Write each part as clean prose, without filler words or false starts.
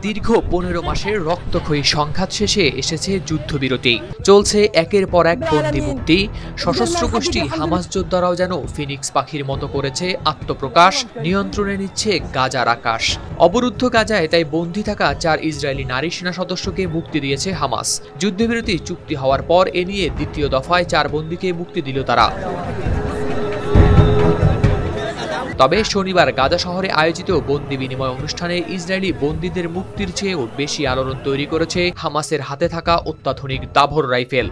দীর্ঘ 15 মাসের রক্তক্ষয়ী সংঘাত শেষে এসেছে যুদ্ধবিরতি। চলছে একের পর এক বন্দী মুক্তি। সশস্ত্র গোষ্ঠী হামাস যোদ্ধারাও যেন ফিনিক্স পাখির মতো করেছে আত্মপ্রকাশ, নিয়ন্ত্রণে নিচ্ছে গাজার আকাশ। অবরুদ্ধ গাজায় তাই বন্দী থাকা 4 ইসরায়েলি নারী সেনা সদস্যকে মুক্তি দিয়েছে হামাস। যুদ্ধবিরতি চুক্তি হওয়ার পর এ নিয়ে দ্বিতীয় দফায় 4 বন্দীকে মুক্তি দিল তারা। তবে শনিবার গাজা শহরে আয়োজিত বন্দী বিনিময় অনুষ্ঠানে ইসরায়েলি বন্দীদের মুক্তির চেয়েও বেশি আলোড়ন তৈরি করেছে হামাসের হাতে থাকা অত্যাধুনিক দাভর রাইফেল।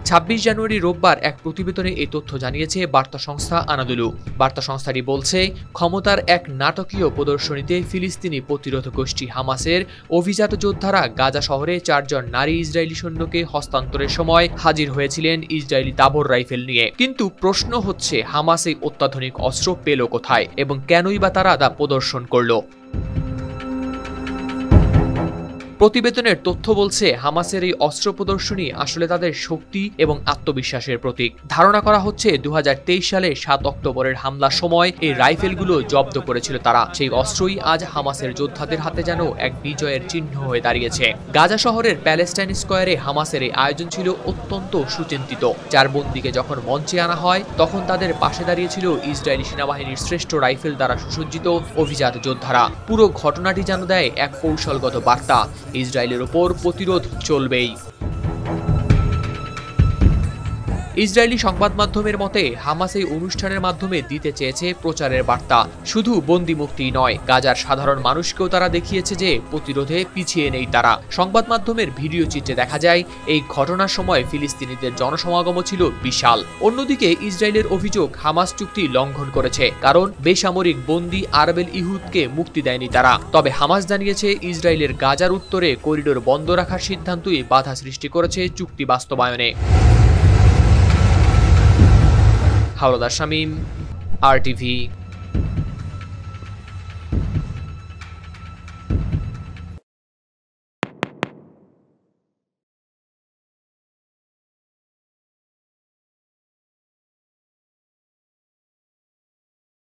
26 জানুয়ারি রোববার এক প্রতিবেদনে এই তথ্য জানিয়েছে বার্তা সংস্থা আনাদুলু। বার্তা সংস্থাটি বলছে, ক্ষমতার এক নাটকীয় প্রদর্শনীতে ফিলিস্তিনি প্রতিরোধ গোষ্ঠী হামাসের অভিজাত যোদ্ধারা গাজা শহরে 4 জন নারী ইসরায়েলি সৈন্যকে হস্তান্তরের সময় হাজির হয়েছিলেন ইসরায়েলি দাভর রাইফেল নিয়ে। কিন্তু প্রশ্ন হচ্ছে, হামাস এই অত্যাধুনিক অস্ত্র পেল কোথায় এবং কেনই বা তারা তা প্রদর্শন করল? প্রতিবেদনের তথ্য বলছে, হামাসের এই অস্ত্র প্রদর্শনী আসলে তাদের শক্তি এবং আত্মবিশ্বাসের প্রতীক। ধারণা করা হচ্ছে 2023 সালে 7 অক্টোবরের হামলার সময় এই রাইফেলগুলো জব্দ করেছিল তারা। সেই অস্ত্রই আজ হামাসের যোদ্ধাদের হাতে যেন এক বিজয়ের চিহ্ন হয়ে দাঁড়িয়েছে। গাজা শহরের প্যালেস্টাইন স্কয়ারে হামাসের এই আয়োজন ছিল অত্যন্ত সুচিন্তিত। 4 বন্দীকে যখন মঞ্চে আনা হয়, তখন তাদের পাশে দাঁড়িয়েছিল ইসরায়েলি সেনাবাহিনীর শ্রেষ্ঠ রাইফেল দ্বারা সুসজ্জিত অভিজাত যোদ্ধারা। পুরো ঘটনাটি যেন দেয় এক কৌশলগত বার্তা, ইসরায়েলের উপর প্রতিরোধ চলবেই। ইসরায়েলি সংবাদ মাধ্যমের মতে, হামাস এই অনুষ্ঠানের মাধ্যমে দিতে চেয়েছে প্রচারের বার্তা। শুধু বন্দী মুক্তি নয়, গাজার সাধারণ মানুষকেও তারা দেখিয়েছে যে প্রতিরোধে পিছিয়ে নেই তারা। সংবাদ মাধ্যমের ভিডিও চিত্রে দেখা যায়, এই ঘটনার সময় ফিলিস্তিনিদের জনসমাগমও ছিল বিশাল। অন্যদিকে ইসরায়েলের অভিযোগ, হামাস চুক্তি লঙ্ঘন করেছে, কারণ বেসামরিক বন্দী আরবেল ইহুদকে মুক্তি দেয়নি তারা। তবে হামাস জানিয়েছে, ইসরায়েলের গাজার উত্তরে করিডোর বন্ধ রাখার সিদ্ধান্তই বাধা সৃষ্টি করেছে চুক্তি বাস্তবায়নে। হাওলাদার শামীম, RTV।